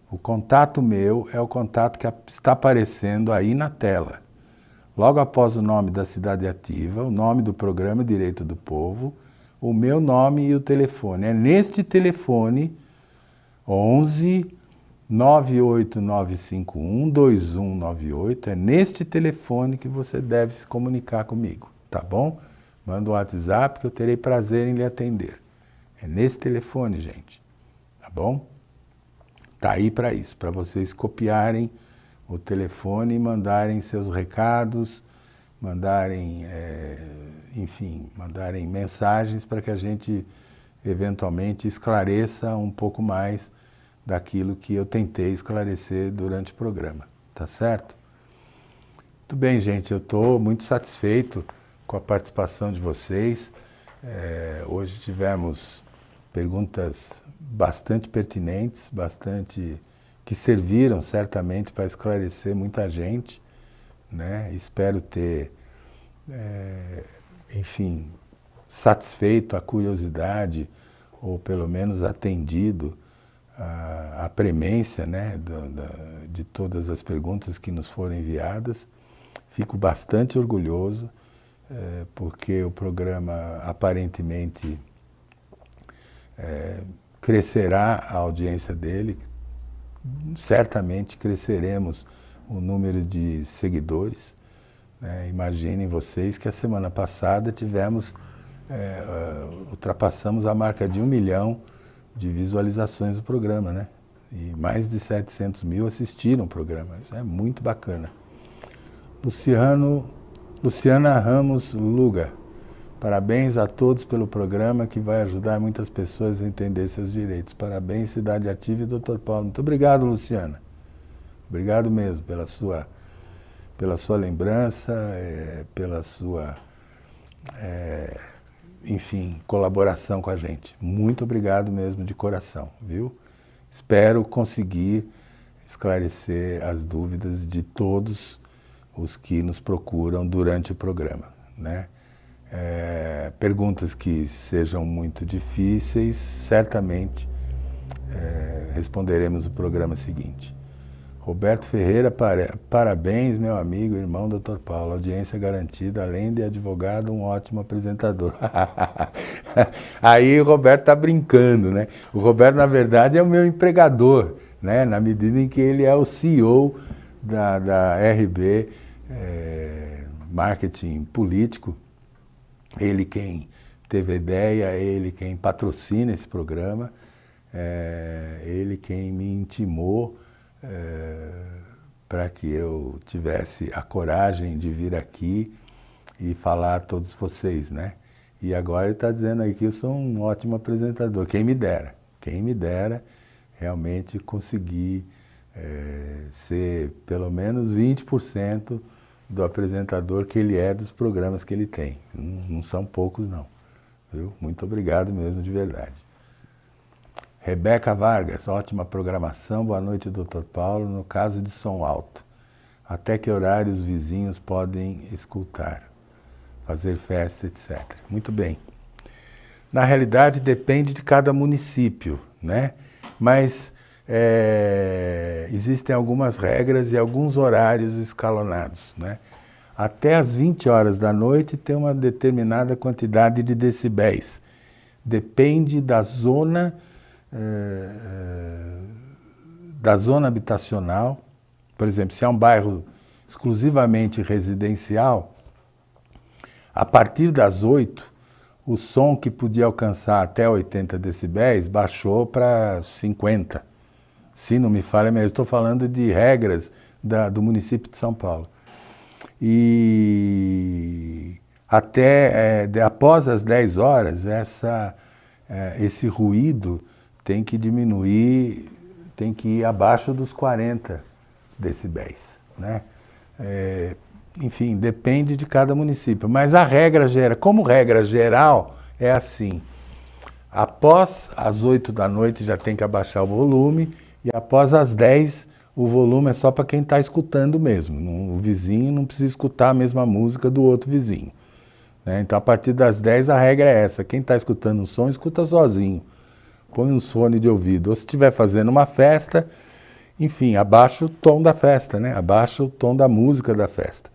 O contato meu é o contato que está aparecendo aí na tela. Logo após o nome da cidade ativa, o nome do programa Direito do Povo, o meu nome e o telefone. É neste telefone, 11 98951 2198, é neste telefone que você deve se comunicar comigo, tá bom? Manda um WhatsApp que eu terei prazer em lhe atender. É nesse telefone, gente, tá bom? Tá aí para isso, para vocês copiarem o telefone e mandarem seus recados, mandarem, enfim, mandarem mensagens para que a gente eventualmente esclareça um pouco mais daquilo que eu tentei esclarecer durante o programa, tá certo? Muito bem, gente, eu estou muito satisfeito com a participação de vocês. Hoje tivemos perguntas bastante pertinentes, que serviram certamente para esclarecer muita gente, né? Espero ter, enfim, satisfeito a curiosidade, ou pelo menos atendido a premência, né, de todas as perguntas que nos foram enviadas. Fico bastante orgulhoso, porque o programa aparentemente crescerá a audiência dele, certamente cresceremos o número de seguidores, né? Imaginem vocês que a semana passada ultrapassamos a marca de 1 milhão de visualizações do programa, né? E mais de 700 mil assistiram o programa. Isso é muito bacana. Luciana Ramos Luga, parabéns a todos pelo programa que vai ajudar muitas pessoas a entender seus direitos. Parabéns, Cidade Ativa e Dr. Paulo. Muito obrigado, Luciana. Obrigado mesmo pela sua lembrança, pela sua, enfim, colaboração com a gente. Muito obrigado mesmo de coração, viu? Espero conseguir esclarecer as dúvidas de todos os que nos procuram durante o programa, né? Perguntas que sejam muito difíceis, certamente responderemos no programa seguinte. Roberto Ferreira, parabéns, meu amigo, irmão Dr. Paulo. Audiência garantida, além de advogado, um ótimo apresentador. Aí o Roberto está brincando, né? O Roberto, na verdade, é o meu empregador, né? Na medida em que ele é o CEO da RB Marketing Político. Ele quem teve a ideia, ele quem patrocina esse programa, ele quem me intimou para que eu tivesse a coragem de vir aqui e falar a todos vocês, né? E agora ele está dizendo aí que eu sou um ótimo apresentador. Quem me dera realmente conseguir ser pelo menos 20% do apresentador que ele é dos programas que ele tem. Não são poucos, não. Viu? Muito obrigado mesmo, de verdade. Rebeca Vargas, ótima programação. Boa noite, Dr. Paulo. No caso de som alto, até que horário os vizinhos podem escutar, fazer festa, etc. Muito bem. Na realidade, depende de cada município, né? Mas existem algumas regras e alguns horários escalonados, né? Até às 20 horas da noite tem uma determinada quantidade de decibéis. Depende da zona habitacional. Por exemplo, se é um bairro exclusivamente residencial, a partir das 8, o som que podia alcançar até 80 decibéis baixou para 50. Se não me falha, mas eu estou falando de regras do município de São Paulo. E até após as 10 horas, esse ruído tem que diminuir, tem que ir abaixo dos 40 decibéis, né? Enfim, depende de cada município. Mas como regra geral, é assim. Após as 8 da noite já tem que abaixar o volume, e após as 10, o volume é só para quem está escutando mesmo. O vizinho não precisa escutar a mesma música do outro vizinho, né? Então, a partir das 10, a regra é essa. Quem está escutando um som, escuta sozinho. Põe um fone de ouvido. Ou se estiver fazendo uma festa, enfim, abaixa o tom da festa, né? Abaixa o tom da música da festa,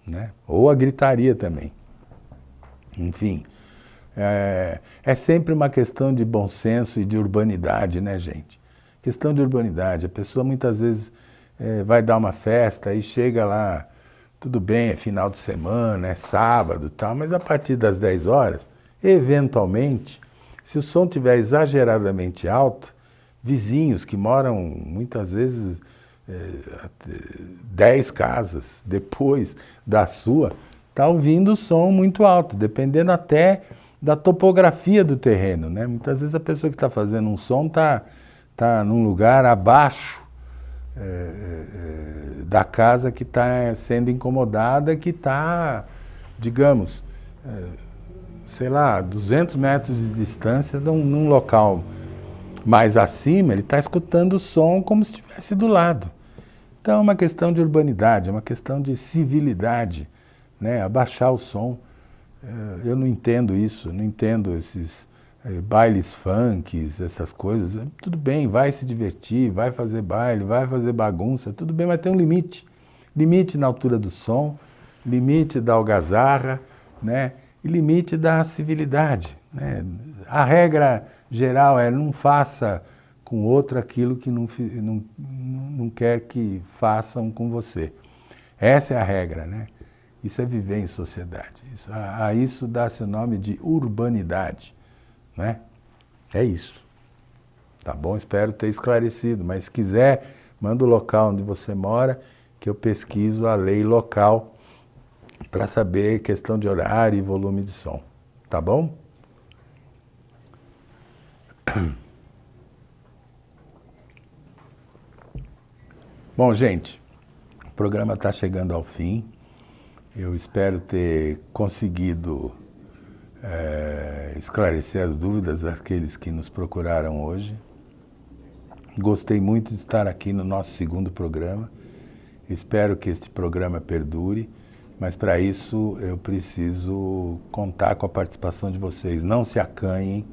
né? Ou a gritaria também. Enfim, é sempre uma questão de bom senso e de urbanidade, né, gente? Questão de urbanidade. A pessoa muitas vezes vai dar uma festa e chega lá, tudo bem, é final de semana, é sábado e tal, mas a partir das 10 horas, eventualmente, se o som estiver exageradamente alto, vizinhos que moram muitas vezes 10 casas depois da sua, está ouvindo o som muito alto, dependendo até da topografia do terreno, né? Muitas vezes a pessoa que está fazendo um som está num lugar abaixo da casa que está sendo incomodada, que está, digamos, sei lá, 200 metros de distância num local mais acima, ele está escutando o som como se estivesse do lado. Então é uma questão de urbanidade, é uma questão de civilidade, né? Abaixar o som. Eu não entendo isso, não entendo esses bailes funks, essas coisas. Tudo bem, vai se divertir, vai fazer baile, vai fazer bagunça, tudo bem, mas tem um limite. Limite na altura do som, limite da algazarra, né? E limite da civilidade, né? A regra geral é não faça com outro aquilo que não quer que façam com você. Essa é a regra, né? Isso é viver em sociedade. A isso dá-se o nome de urbanidade, né? É isso. Tá bom? Espero ter esclarecido, mas se quiser, manda o local onde você mora, que eu pesquiso a lei local para saber questão de horário e volume de som. Tá bom? Bom, gente, o programa está chegando ao fim. Eu espero ter conseguido esclarecer as dúvidas daqueles que nos procuraram hoje. Gostei muito de estar aqui no nosso segundo programa. Espero que este programa perdure, mas para isso eu preciso contar com a participação de vocês. Não se acanhem,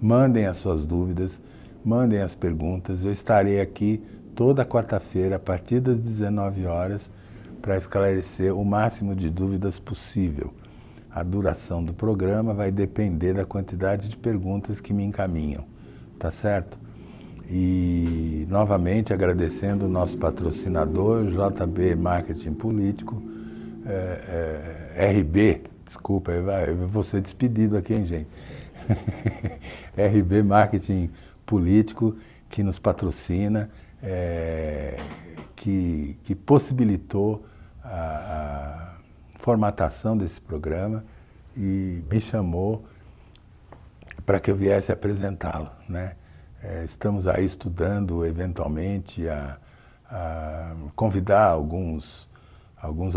mandem as suas dúvidas, mandem as perguntas. Eu estarei aqui toda quarta-feira, a partir das 19 horas, para esclarecer o máximo de dúvidas possível. A duração do programa vai depender da quantidade de perguntas que me encaminham, tá certo? E, novamente, agradecendo o nosso patrocinador, JB Marketing Político, RB, desculpa, eu vou ser despedido aqui, hein, gente? RB Marketing Político, que nos patrocina, que possibilitou a formatação desse programa e me chamou para que eu viesse apresentá-lo, né? Estamos aí estudando, eventualmente, a convidar alguns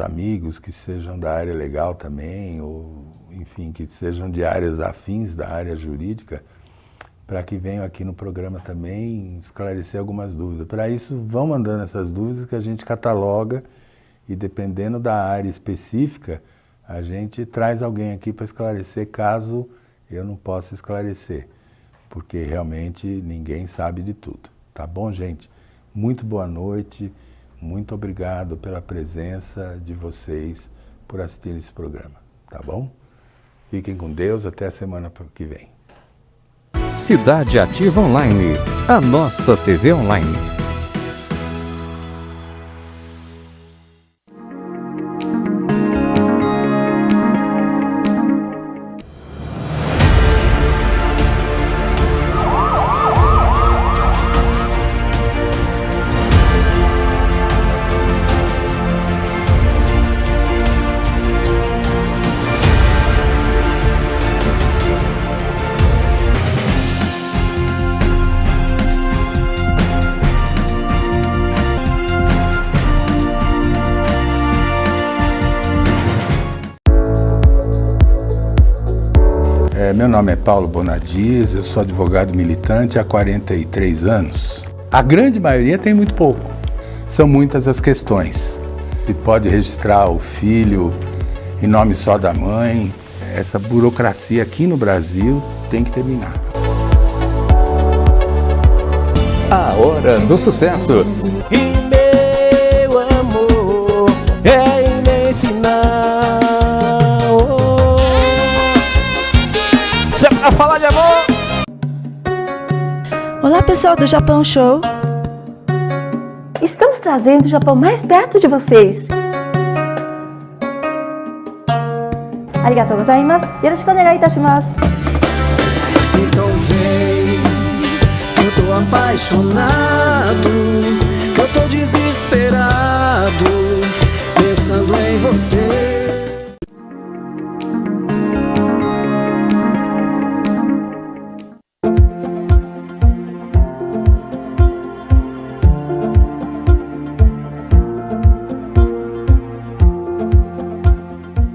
amigos que sejam da área legal também, ou, enfim, que sejam de áreas afins da área jurídica, para que venham aqui no programa também esclarecer algumas dúvidas. Para isso, vão mandando essas dúvidas que a gente cataloga e, dependendo da área específica, a gente traz alguém aqui para esclarecer caso eu não possa esclarecer, porque realmente ninguém sabe de tudo. Tá bom, gente? Muito boa noite, muito obrigado pela presença de vocês por assistir esse programa, tá bom? Fiquem com Deus, até a semana que vem. Cidade Ativa Online, a nossa TV online. Meu nome é Paulo Bonadies, eu sou advogado militante há 43 anos. A grande maioria tem muito pouco. São muitas as questões. Se pode registrar o filho em nome só da mãe. Essa burocracia aqui no Brasil tem que terminar. A Hora do Sucesso. E meu amor é imensidão. Você vai falar de amor? Olá, pessoal do Japão Show. Estamos trazendo o Japão mais perto de vocês. Arigatou gozaimasu. Yoroshiku onegai itashimasu. Então vem, que eu tô apaixonado, que eu tô desesperado, pensando em você.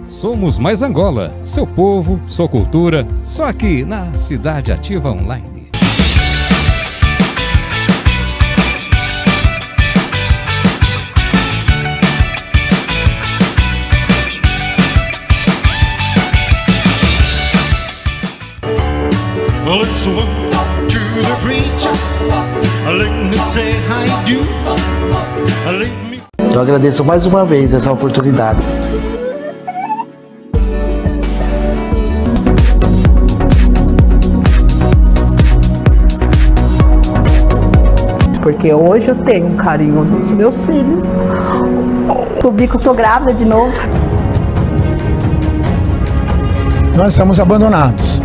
Somos Mais Angola, seu povo, sua cultura, só aqui na Cidade Ativa Online. Well, it's one to the preacher. Let me say hi do. Leave me. Eu agradeço mais uma vez essa oportunidade. Porque hoje eu tenho um carinho dos meus filhos. Publico que eu tô grávida de novo. Nós estamos abandonados.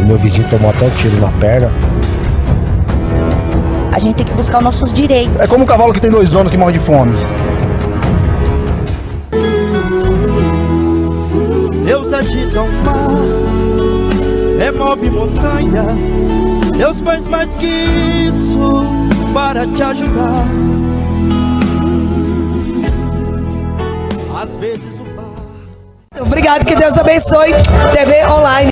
Meu vizinho tomou até um tiro na perna. A gente tem que buscar os nossos direitos. É como um cavalo que tem 2 donos que morre de fome. Deus agita o mar, remove montanhas. Deus faz mais que isso para te ajudar. Às vezes o bar. Obrigado, que Deus abençoe. TV Online.